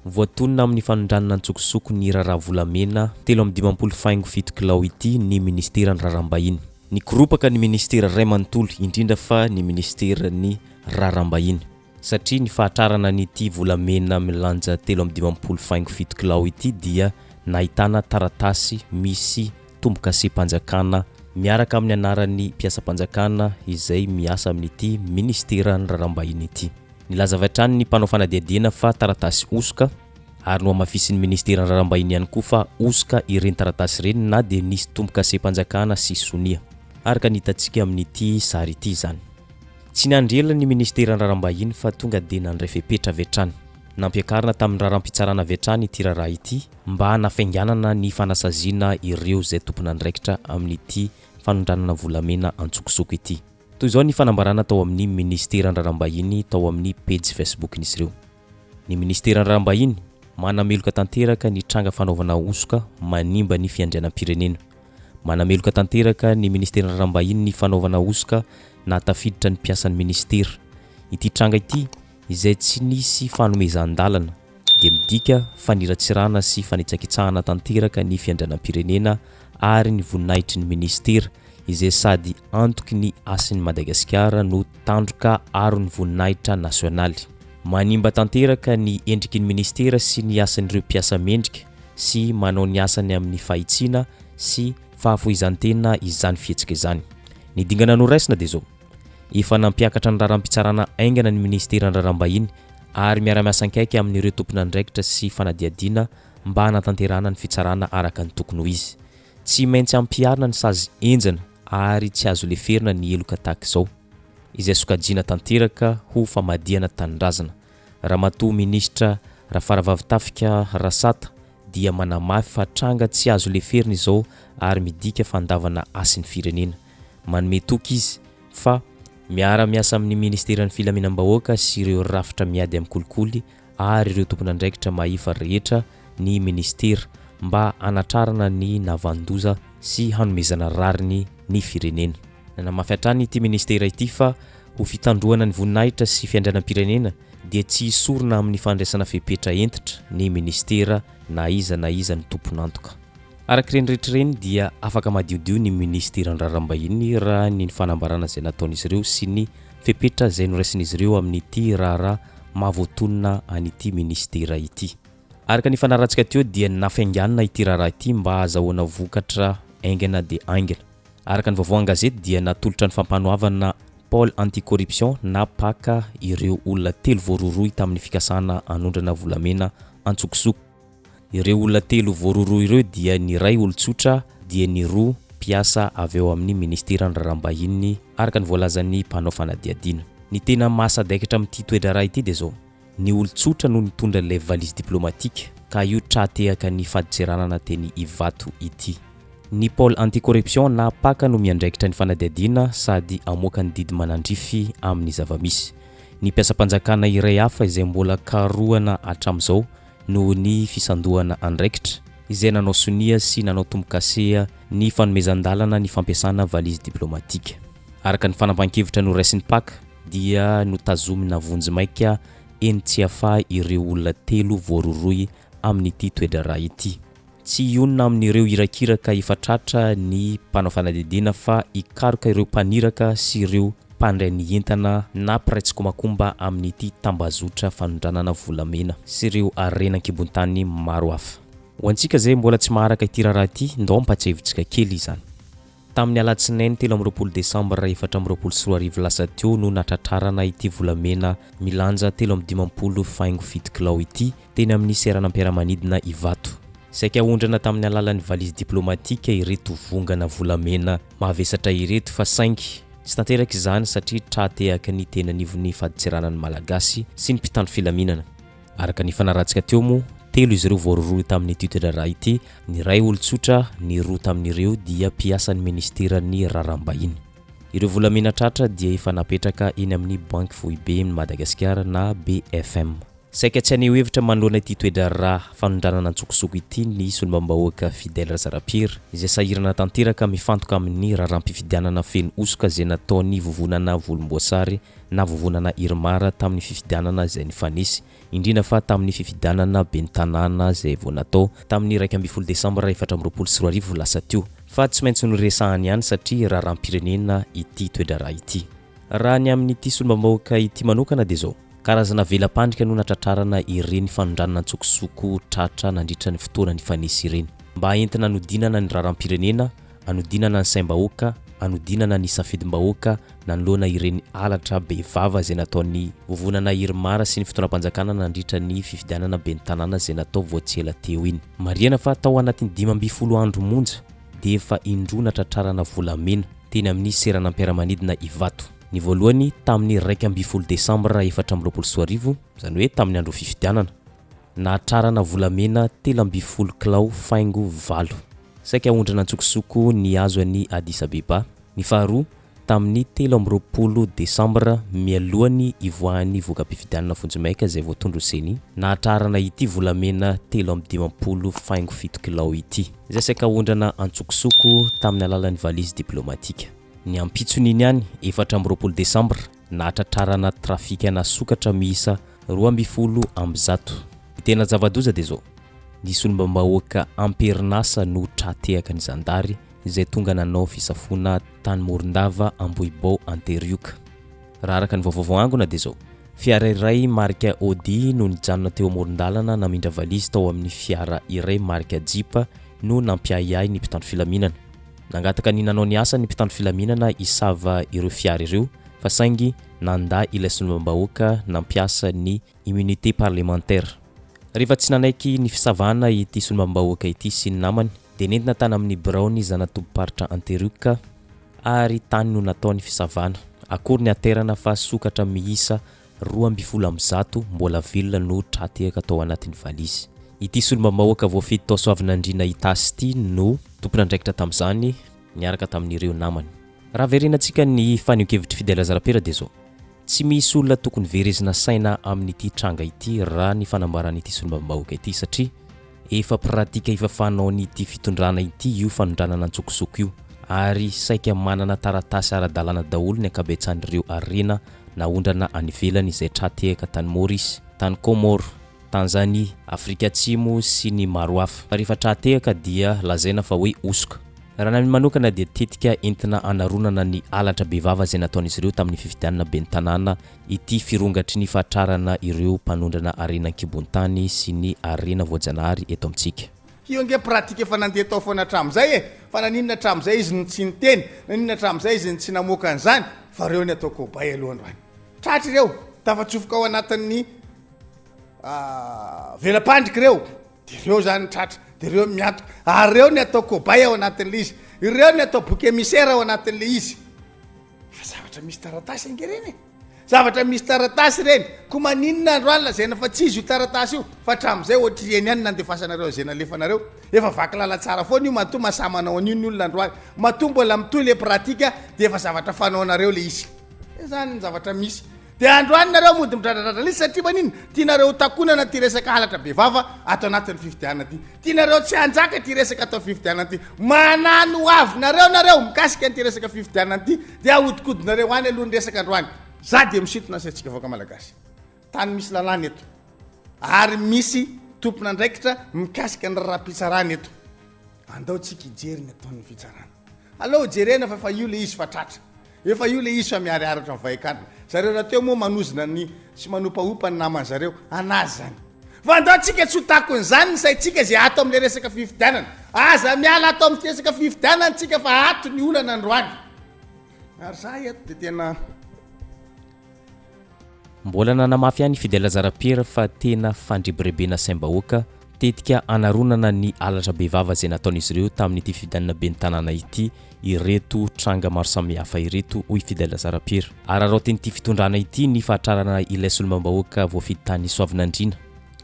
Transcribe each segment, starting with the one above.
Voatonona amin'ny fanondranana antsokosoko ny Raharaha Volamena 17 kilao ity ny Ministeran'Ny Raharam-Bahiny. Ny koropaka ny Ministera Ray Manontolo indrindra fa ny Ministeran'Ny Raharam-Bahiny. Satria ny fahatrarana n'ity volamena milanja 17 kilao ity dia nahitana taratasy misy tombokase-panjakana miaraka amin'ny anaran'ny mpiasa-panjakana izay miasa amin'ity Ministeran'Ny Raharam-Bahiny ity. Nilaza avy hatrany ny mpanao fanadihadiana fa taratasy osoka ary no amafisin'ny Ministeran'Ny Raharam-Bahiny ihany koa fa osoka ireny taratasy ireny na dia nisy tombokase-panjakana sy sonia. Araka nitatsika amin'ity sary ity zany. Tsy nandrela ny Ministeran'Ny Raharam-Bahiny fa tonga dia nandray fepetra avy hatrany. Nampiakarina tamin'ny raharam-pitsarana avy hatrany ity raharaha ity mba hanafainganana ny fanasaziana ireo izay tompon'andraikitra amin'ity fanondranana volamena antsokosoko ity. Toy izao ny fanambarana tao amin'ny Ministeran'Ny Raharam-Bahiny tao amin'ny page Facebook-n'izy ireo. Ny Ministeran'Ny Raharam-Bahiny manameloka tanteraka ny tranga fanaovana osoka manimba ny fiandrianam-pirenena. Manameloka tanteraka ny Ministeran'Ny Raharam-Bahiny ny fanaovana osoka na tafiditra ny mpiasan'ny ministera. Ity tranga ity izay tsy nisy fanomezan-dalana dia midika faniratsirana sy fanitsakitsahana tanteraka ny fiandrianam-pirenena ary ny voninahitry ny ministera izay sady antoky ny asin'ny Madagascar no tandroka aro ny voninahitra nasionaly. Manimba tanteraka ny endriky ny ministera sy ny asan'ireo mpiasa mendrika sy manao ny asany amin'ny fahitsiana sy fahafoizan-tena izany fihetsika izany. Ny dingana noraisina dia zao. Efa nampiakatra ny raharam-pitsarana aingana ny Ministeran'Ny Raharam-Bahiny ary miara-miasa akaiky amin'ireo tompon'andraikitra sy fanadihadiana mba hanatanterana ny fitsarana araka ny tokony ho izy. Tsy maintsy ampiarina ny sazy enjana ary tsy azo leferina ny eloka tahaka izao izay sokajiana tanteraka ho famadihana tanindrazana. Ramatoa Ministra Rahafaravavitafika Rasata dia manamafy fa tranga tsy azo leferina izao ary midika fandavana asin'ny firenena. Manome toky izy fa miara-miasa amin'ny Ministeran'ny Filaminam-bahoaka sy ireo rafitra miady amin'ny kolikoly ary ireo tompon'andraikitra mahefa rehetra ny ministera mba hanatrarana ny navandoza sy hanomezana rariny ny firenena. Nanamafy hatrany ity ministera ity fa ho fitandroana ny voninahitra sy fiandrianam-pirenena dia tsy hisorona amin'ny fandraisana fepetra entitra ny ministera na iza ny tompon'antoka. Araka ireny rehetrareny dia afaka madiodio ny Ministeran'Ny Raharam-Bahiny raha ny fanambarana izay nataon'izy ireo sy ny fepetra izay noraisin'izy ireo amin'ity raharaha mahavoatonona an'ity ministera ity. Araka ny fanaratsika teo dia nafainganana ity raharaha ity mba azahoana vokatra aingana dia aingana. Araka ny vaovao an-gazety dia natolotra ny fampanohavana Pôle anti-corruption na paka ireo olona 3 voaroroy tamin'ny fikasana anondrana volamena antsokosoko. Ireo olona 3 voaroroy ireo dia ny ray olon-tsotra dia ny 2 mpiasa avy eo amin'ny Ministeran'Ny Raharam-Bahiny araka ny voalazan'ny mpanao fanadihadiana. Ny tena mahasadaikatra amin'ity toedraraha ity dia zao. Ny olon-tsotra no nitondra ilay valise diplomatika ka io trahatehaka ny faditseranana teny Ivato ity. Ny Pôle anti-corruption na paka no miandraikitra ny fanadihadiana sady amoaka ny didy manandrify amin'ny zavamisy. Ny mpiasa-panjakana iray hafa izay mbola karohana hatramin'izao no ny fisandohana andraikitra izay nanao sonia sy nanao tombokasea ny fanomezan-dalana ny fampiasana valise diplomatika. Araka ny fanampahan-kevitra no raisin'ny paka dia notazomina vonjy maika eny tsy hafa ireo olona 3 voaroroy amin'ity toedraraha ity. Tsy ionona amin'ireo irakiraka efa tratra ny mpanao fanadihadiana fa ikaroka ireo mpaniraka sy ireo mpandray ny entana na piraitsi-komakomba amin'ity tambazotra fanondranana volamena sy ireo arenan-kibon-tany maro hafa. Ho antsika izay mbola tsy maharaka ity raharaha ity ndao mpatsiahivitsika kely izany. Tamin'ny alatsinainy 13 Desambra 2024 lasa teo no natratrarana ity volamena milanja 17 kilao ity teny amin'ny seranam-piaramanidina Ivato. Saika ondrana tamin'ny alalan'ny valise diplomatika ireto vongana volamena mavesatra ireto fa saingy tsy tanteraka izany satria trahatehaka ny tena nivon'ny faditseranan'ny Malagasy sy ny mpitandro filaminana. Araka ny fanaratsika teo moa 3 izy ireo voaroroy tamin'ity toedraraha ity, ny ray olon-tsotra, ny 2 tamin'ireo dia mpiasan'ny Ministeran'Ny Raharam-Bahiny. Ireo volamena tratra dia efa napetraka eny amin'ny banky foibe ny Madagascar na BFM. Saika tsy aneho hevitra manoloana ity toedraraha fanondranana antsokosoko ity ny solombam-bahoaka fidèle Razarapiry izay sahirana tanteraka mifantoka amin'ny raharam-pifidianana feno osoka izay nataony vovonana volomboasary na vovonana irmara tamin'ny fifidianana izay nifanesy indrindra fa tamin'ny fifidianana ben'ny tanàna zay vao natao tamin'ny 1 Desambra 2024 lasa teo fa tsy maintsy noresahany ihany satria raharam-pirenena ity toedraraha ity. Raha ny amin'ity solombambahoaka ity manokana dia zao karazana velam-pandrika no natratrarana ireny fanondranana ntsokosoko tratra nandritra ny fotoana ny fanesy ireny mba entina anodinana ny raharam-pirenena, anodinana ny saim-bahoaka, anodinana ny safidim-bahoaka nanoloana ireny alatra bevava zay nataony vovonana Irimara sy ny fotoanam-panjakana nandritra ny fifidianana ben'ny tanàna zay natao voatsela teo iny. Marihana fa tao anatin'ny 12 andro monja dia efa indroa natratrarana volamena teny amin'ny seranam-piaramanidina Ivato. Ny voalohany tamin'ny 1 Desambra 2024 zany hoe tamin'ny andro fifidianana natrarana volamena 13 kilao faingo valo. Saika ondrana ntsokosoko ny azo any Addis Abeba. Ny faharoa tamin'ny 13 Desambra mialohany ivoahan'ny voka-pifidianana Fonjimaika zay voatondro seny natrarana ity volamena 13 faingo 7 kilao ity. Izay saika ondrana antsokosoko tamin'ny alalan'ny valizy diplomatika. Ny ampitson'iny ihany 14 Desambra natratrarana trafika na sokatra miisa 12 amby zato. Tena zava-doza dia zao ny solombambahoaka amperinasa no tratehaka ny zandary izay tonga nanao fisafona tany Morondava Ambohibao Anterioka. Raha araka ny vaovao angona dia zao fiara iray marika Audi no nijanona teo Morondalana namindra valizy tao amin'ny fiara iray marika Jeep no nampiahiahy ny mpitandro filaminana. Nangataka ny nanao ny asa ny mpitandro filaminana isava ireo fiara ireo fa saingy nanda ilay solombambahoaka nampiasa ny immunité parlementaire. Rehefa tsy nanaiky ny fisavana ity solombambahoaka ity sy ny namany dia nentina tany amin'ny Braony zanatoboparitra Anterioka ary tany no natao ny fisavana. Akory ny aterana fa sokatra miisa 12 amby zato mbola velona no tratehaka tao anatin'ny valizy. Ity solombambahoaka voafidy tao Soavinandriana Itasy ity no tompona andraikitra tamin'izany niaraka tamin'ireo namany. Raha verenantsika ny fanehoan-kevitry fidèle zarapera dia zao tsy misy olona tokony verezina saina amin'ity tranga ity raha ny fanambaran'ity solombambahoaka ity satria efa pratika efa fanao n'ity fitondrana ity io fanondranana antsokosoko io ary saika manana taratasy ara-dalàna daholo ny ankabetsandreo arena na ondrana any ivelany izay tratehaka tany Maurice, tany Comore, Tanzania, Afrika Atsimo sy ny maro hafa. Fa rehefa tratehaka dia lazaina fa hoe osoka. Raha namy manokana dia tetika entina anaronana ny alatra bevava zay nataon'izy ireo tamin'ny fifidianana ben'ny tanàna ity firongatry ny fatrarana ireo mpanondrana arena an-kibontany sy ny arena voajanahary eto amintsika. Io nge pratika efa nandeha tao foana hatramin'izay fa naninona hatramin'izay izy tsy niteny, naninona hatramin'izay izy tsy namoaka an'izany fa reo ny atao kobay alohandroany. Tratra ireo tafatsofoka ao anatin'ny velam-pandrika ireo dia ireo zany tratra dia ireo miantoka ary ireo ny atao kobay ao anatin'le izy, ireo ny atao boky émissaire ao anatin'le izy. Fa zavatra misy taratasy angereny zavatra misy taratasy reny ko maninona androany lazaina fa tsy izy io taratasy io fa hatramin'izay ohatreny ihany nandefasanareo zay nalefanareo efa vaky lala tsara foana io matoa mahasamanao an'io ny olona androany matoa mbola mitohy le pratika dia efa zavatra fanaonareo le izy zany ny zavatra misy dia androany nareo mody midradradratra le izy satria maninona tianareo takonana ty resaka halatra bevava atao anatin'ny fifidianana ty tianareo tsy hanjaka ty resaka atao fifidianana ty manano avy nareo mikasika an'ty resaka fifidianana ty dia ahodikodinareo any aloha ny resaka androany. Za dia misintona asantsika voaka Malagasy tany misy lalàna eto ary misy tompona andraikitra mikasika ny raha-pitsarana eto andao tsika ijery ny ataon'ny fitsarana allo jerena fa io le izy fa tratra efa io le izy fa miariaratra mivahikandrina zareo nateo moa manozina ny sy manopaopa ny namany zareo anazy zany fa andao tsika tsy hotakony zany ny saitsika zay ato amin'le resaka fifidianana aza miala atao amin'ny resaka fifidianana tsika fa ato ny olana androany ary za eto dia tena mbola nanamafy ihany fidèle zarapera fa tena fandrebirebena saim-bahoaka tetika anaronana ny alatra bevava zay nataon'izy ireo tamin'ity fifidianana ben'ny tanàna ity ireto tranga maro samihafa ireto hoy fidèle zarapera ary araoten'ity fitondrana ity ny fahatrarana ilay solombambahoaka voafidy tany Soavinandriana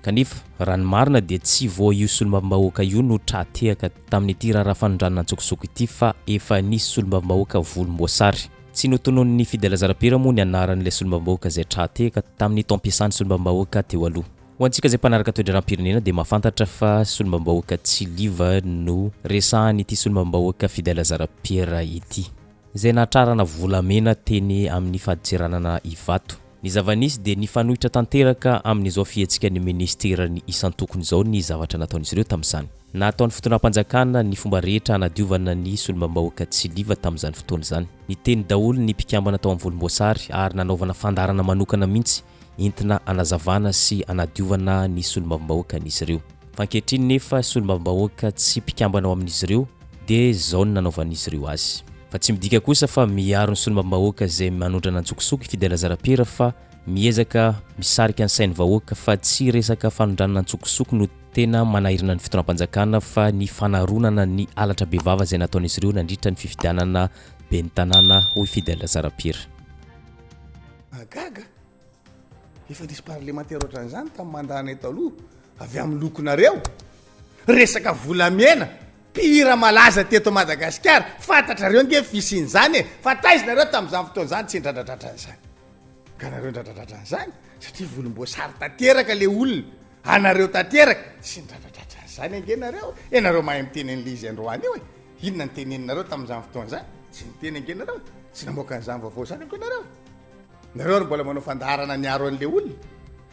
kanefa raha ny marina dia tsy voa io solombambahoaka io no tratehaka tamin'ity raharaha fanondranana antsokosoko ity fa efa nisy solombambahoaka volomboasary. Tsy notonon'ny fidèle zarapera moa ny anaran'ilay solombambahoaka zay tratehaka tamin'ny taom-piasan'ny solombambahoaka teo aloha. Ho antsika zay mpanaraka toedraram-pirenena dia mahafantatra fa solombambahoaka tsy liva no resahany ity solombambahoaka fidèle zarapera ity zay natrarana volamena teny amin'ny fahaditsiranana Ivato. Ny zavanisy dia nifanohitra tanteraka amin'izao fietsika ny Ministeran'Ny isan-tokony izao ny zavatra nataon'izy ireo tamin'izany. Nataon'ny fotoanam-panjakana ny fomba rehetra hanadiovana ny solombam-bahoaka tsy liva tamin'izany fotoana izany. Ny teny daholo ny mpikambana tao amin'ny volomboasary ary nanaovana fandarana manokana mihitsy entina anazavana sy anadiovana ny solombam-bahoaka an'izy ireo. Fa ankehitriny nefa solombam-bahoaka tsy mpikambana ao amin'izy ireo dia izao ny nanaovan'izy ireo azy. Fa tsy midika kosa fa miaro ny solombam-bahoaka izay manondrana antsokisoky fidèle zara-pera fa miezaka misarika ny sain'ny vahoaka fa tsy resaka fanondranana antsokisoky no tena manahirana ny fotoanam-panjakana fa ny fanaronana ny alatra bevava izay nataon'izy ireo nandritra ny fifidianana ben'ny tanàna hoy fidèle zara-pera. Agaga efa nisy parlementaire ohatran'izany tamin'ny mandana eto aloha avy amin'ny lokonareo resaka volamena pira malaza teto Madagascar fantatrareo nge fisin'izany fa taizinareo tamin'izany fotoan'izany tsy ndradradradra'izany ka nareo ndradradradra'izany satria volomboasary tanteraka le olona anareo tanteraka tsy ndradradradra'izany angenareo enareo mahay miteny an'le izy androany io inona ny teneninareo tamin'izany fotoan'izany tsy niteny angenareo tsy namoaka an'izany vaovao zany angenareo nareo mbola manao fandarana niaro an'le olona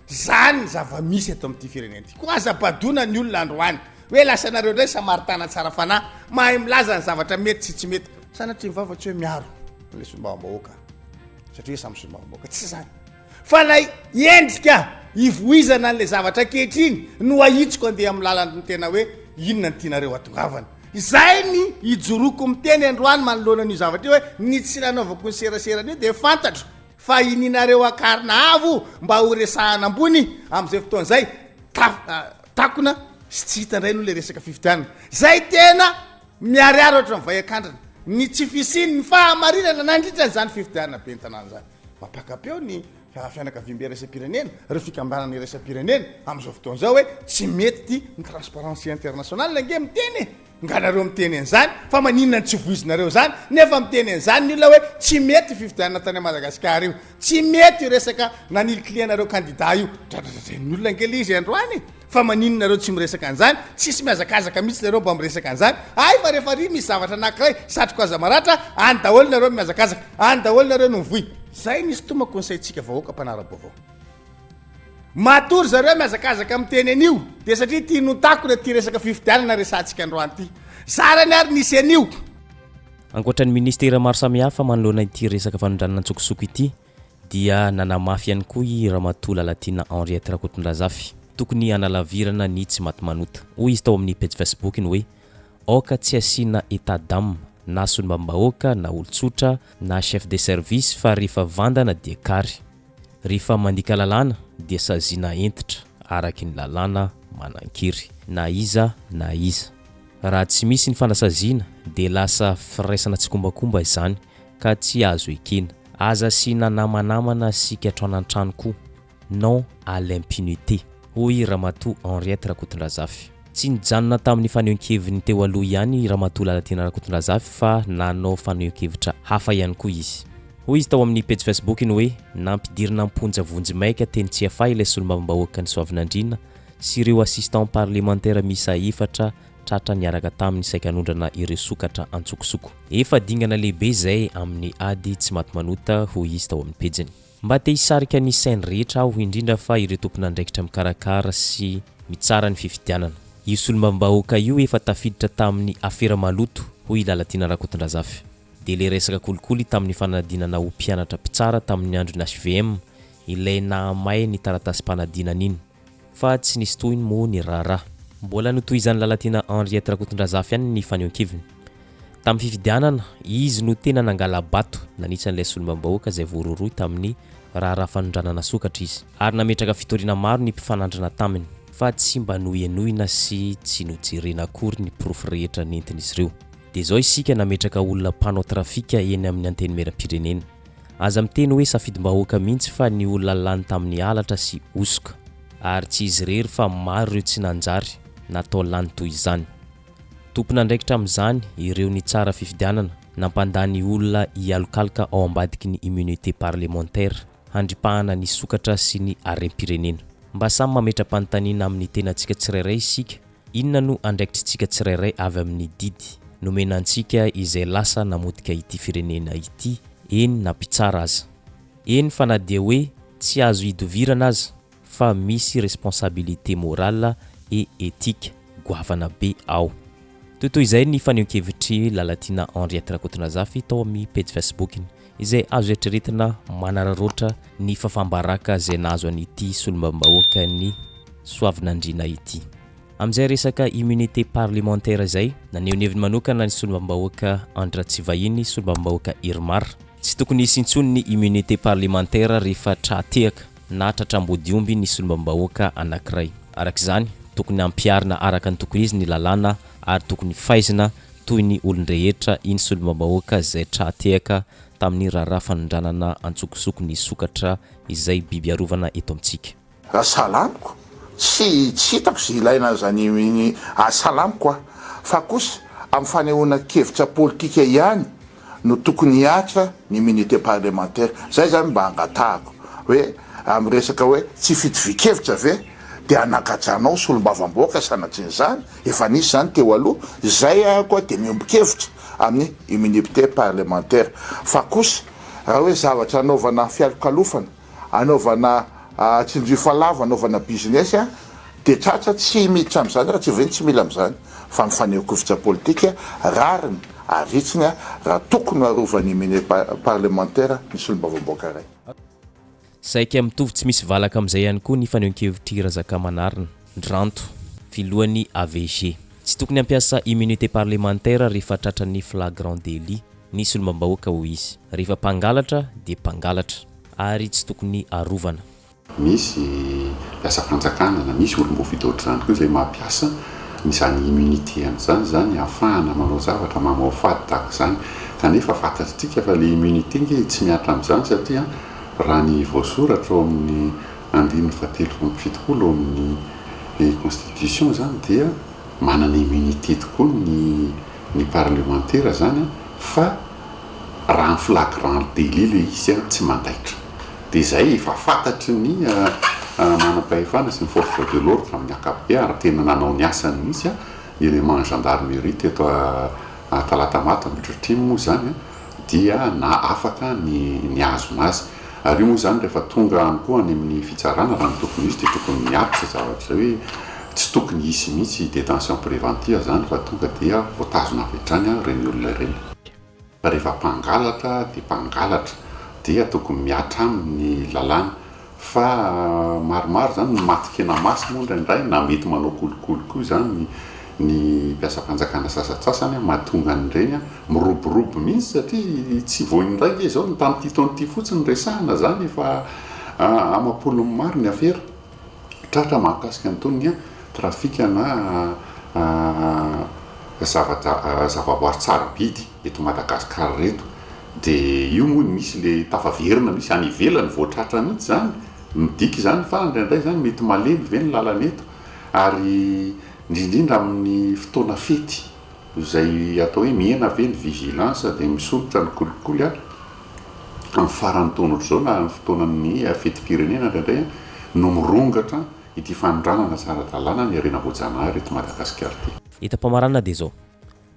zany zava-misy eto amin'ity firenena ity ko aza-padona ny olona androany hoe lasa nareo indray samaritana tsara fanahy mahay milaza ny zavatra mety sy tsy mety sanatria mivava tsy hoe miaro le solombam-bahoaka satria samy solombam-bahoaka tsy zany fa lay endrika ivoizana an'le zavatra kehitriny no ahitsiko andeha amin'ny lalany tena hoe inona ny tianareo atongavana izay ny ijoroko miteny androany manoloana n'io zavatra io hoe ny tsy nanaovako ny seraseran'io dia fantatro fa ininareo akarina avo mba ho resahana ambony amin'izay fotoan'izay takona sy tsy hitandray no le resaka fifidianana zay tena miariary ohatra mivay akandrana ny tsy fisiny ny fahamarinana nandritra n'izany fifidianana be ny tanàna zany mampakapeo ny fianakaviam-be resam-pirenena reo fikambanany resam-pirenena amin'izao fotoan'izao hoe tsy mety ny transparency internationale nge miteny nga nareo miteny an'izany fa maninona ny tsy voizinareo zany nefa miteny an'izany ny olona hoe tsy mety fifidianana tany Madagascar io tsy mety resaka nanilikilianareo candidat io ny olona ngely izy androany fa maninona nareo tsy miresaka an'izany tsisy miazakazaka mihitsy nareo mba miresaka an'izany ay fa rehefa ry misy zavatra anankiray satroko aza maratra any daholo nareo miazakazaka any daholo nareo no mivoy zay nisy toma conseiltsika vahoaka mpanara-baovao matory zareo miazakazaka miteny an'io dia satria tia notako na tia resaka fifidianana resantsika androany ity sarany ary nisy an'io. Ankoatran'ny ministera maro samihafa manoloana ity resaka fanondranana antsokosoko ity dia nanamafy ihany koa i ramatoa Lalatina Andry Rakotondrazafy tokony analavirana ny tsy maty manota hoy izy tao amin'ny page Facebook ny hoe aoka tsy asiana état d'âme na solombam-bahoaka na olon-tsotra na chef de service fa rehefa vandana dia kary rehefa mandika lalàna dia saziana entitra araky ny lalàna manan-kiry na iza raha tsy misy ny fanasaziana dia lasa firaisana tsy kombakomba izany ka tsy azo ekena aza asiana namanamana sy katroanan-trano koa non à l'impunité hoy ramatoa Andry Rakotondrazafy. Tsy nijanona tamin'ny fanehoan-keviny teo aloha ihany ramatoa Lalatina Rakotondrazafy fa nanao fanehoan-kevitra hafa ihany koa izy. Hoy izy tao amin'ny page Facebook ny hoe nampidirina amponja vonjy maika teny tsy afay ilay solombam-bahoaka ny Soavinandrina sy ireo assistant parlementaire misa efatra tratra niaraka tamin'ny saikanondrana ireo sokatra antsokosoko. Efa dingana lehibe izay amin'ny ady tsy maty manota hoy izy tao amin'ny pejiny. Mba te hisarika ny sainy rehetra aho indrindra fa ireo tompon'andraikitra mikarakara sy mitsara ny fifidianana. Io solombam-bahoaka io efa tafiditra tamin'ny afera maloto hoy Lalatina Rakotondrazafy. Dia le resaka kolikoly tamin'ny fanadinana ho mpianatra mpitsara tamin'ny andron'ny HVM ilay nahamay ny taratasy-panadinana iny fa tsy nisy tohiny moa ny Raharaha. Mbola notohizan'ny Lalatina Andry Rakotondrazafy ihany ny fanehoan-keviny. Tamin'ny fifidianana izy no tena nangala bato nanitsan'ilay solombam-bahoaka izay voaroroy tamin'ny Raharaha fanondranana sokatra izy ary nametraka fitoriana maro ny mpifanandrina taminy fa tsy mba nohenohina sy tsy nojerena akory ny porofo rehetra nentin'izy ireo. Dia izao isika nametraka olona mpanao trafika eny amin'ny anteny meram-pirenena. Aza miteny hoe safidim-bahoaka mihitsy fa ny olona lany tamin'ny alatra sy osoka ary tsy izy rery fa maro ireo tsy nanjary natao lany toy izany. Tompon'andraikitra amin'izany ireo ny tsara fifidianana nampandany olona hialokaloka ao ambadiky ny immunité parlementaire handripahana ny sokatra sy ny harem-pirenena. Mba samy mametra-panontaniana amin'ny tenantsika tsirairay isika inona no andraikitritsika tsirairay avy amin'ny didy nomenantsika izay lasa namotika ity firenena ity eny na mpitsara aza eny fa na dia hoe tsy azo idovirana azy fa misy responsabilité morale et éthique goavana be ao. Toy izay ny fanehoan-kevitry Lalatina Andry Rakotonazafy tao amin'ny page Facebook izay azo eritreretina manararaotra ny fafambaraka zay nahazo an'ity solombam-bahoaka ny Soavinandriana ity. Amizay resaka immunité parlementaire zay naneo-heviny manokana ny solombam-bahoaka Andry solombam-bahoaka Irmar. Tsy tokony hisy intsony ny immunité parlementaire rehefa trateaka na tratram-bodiomby ny solombam-bahoaka anankiray. Arak'izany tokony ampiarina araka ny tokony izy ny lalàna ary tokony faizina toy ny olon-drehetra iny solombam-bahoaka zay trateaka tamin'ny raharaha fanondranana antsokosoko ny sokatra izay biby arovana eto amintsika. Salamiko tsy hitako zay ilaina zany salamiko fa kosa amin'ny fanehoana kevitra politika ihany no tokony hiatra ny immunité parlementaire. Zay zany mba angatahako hoe amin'ny resaka hoe tsy fitovi-kevitra ve dia anakatranao solombavamboaka sanatry zany efa nisy zany teo aloha zay koa dia miombo-kevitra amin'ny immunité parlementaire. Fa kosa raha hoe zavatra anaovana fialokalofana, anaovana tsinjifalava, anaovana business dia tratra tsy miditra amin'izany raha tsy veny tsy mila amin'izany fa mifaneho-kovitra politika rariny aritsiny raha tokony arovany immunité parlementaire ny solombavamboaka ray. Saika mitovy tsy misy valaka amin'izay ihany koa ny fanehoan-kevitry Razakamanarina Ndranto filohan'ny AVG. Tsy tokony ampiasa immunité parlementaire rehefa tratran'ny flagrant délit ny solombam-bahoaka ho izy. Rehefa mpangalatra dia mpangalatra ary tsy tokony arovana. Misy mpiasa-panjakana na misy olom-boafidotry zany koa izay mampiasa izany immunité an'izany zany ahafahana manao zavatra mamoha fady tahaka izany. Kanefa fantatritsika fa le immunité nge tsy miatra amin'izany satria raha ny voasoratra ao amin'ny 1:7 amin'ny constitution zany dia manana immunité tokoa ny parlementaire zany fa raha ny flagrant délit le izy tsy mandaitra. Dia izay efa fantatry ny manam-pahefana sy ny force de l'ordre amin'ny ankapobeny ary tena nanao ny asany mihitsy élément gendarmerie teto Talatamata Mitrotry moa zany dia na afaka ny azonazy. Ary io moa zany rehefa tonga any koa any amin'ny fitsarana raha ny tokony izy dia tokony miatitra zavatra hoe tsy tokony hisy mihitsy détention préventive zany fa tonga dia voatazona avy hatrany reny olona ireny. Rehefa mpangalatra dia mpangalatra dia tokony miatra amin'ny lalàna fa maromaro zany matikena masy moa indraindray na mety manao kolokolo koa zany ny mpiasa-panjakana sasatsasany mahatonga an'ireny miroborobo mihitsy satria tsy voin'ndraiky zao ny tamin'ity taon'ity fotsiny ny resahana zany efa amapolo maro ny afera tratra mahakasika an'itony trafika na zavaboary tsara bidy eto Madagascar reto. Dia io moa misy le tafaverina misy any ivelany voatratra mihitsy zany midiky zany fa indraindray zany mety malemy ve ny lalana eto ary indrindrindra amin'ny fotoana fety izay atao hoe miena ve ny vigilance dia misolotra ny kolikoly amin'ny farany taona ohatr'izao na amin'ny fotoanan'ny fetim-pirenena indraindray no mirongatra ity fanondranana tsara-dalàna ny arena voajanahary eto Madagascar ty. Etam-pamarana dia zao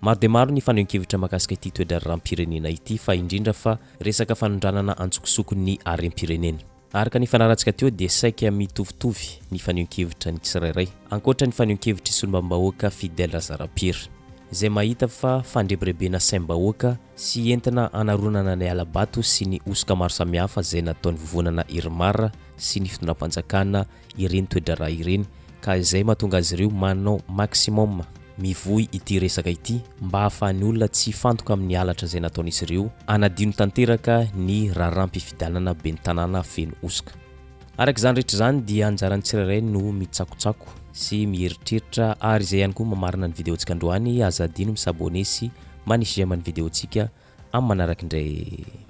maro dia maro ny fanehoan-kevitra mahakasika ity toe-draharaha-pirenena ity fa indrindra fa resaka fanondranana antsokosoko ny harem-pirenena. Araka ny fanaratsika teo dia saika mitovitovy ny fanehoan-kevitra ny tsirairay ankoatra ny fanehoan-kevitry solombam-bahoaka Fidèle Razarapiry izay mahita fa fandrebirebena saim-bahoaka sy entina anaronana ny alabato sy ny osoka maro samihafa izay nataon'ny vovonana Irmar sy ny fitondram-panjakana ireny toe-draharaha ireny ka izay mahatonga azy ireo manao maximum mivoy ity resaka ity mba hahafahan'ny olona tsy fantoka amin'ny alatra izay nataon'izy ireo anadino tanteraka ny raharam-pifidanana ben'ny tanàna feno osoka. Araka izany rehetra izany dia anjaran'ny tsirairay no mitsakotsako sy mieritreritra ary izay ihany koa mamarina ny videontsika androany aza adino misabone sy manisy amin'ny videontsika amin'ny manaraka indray.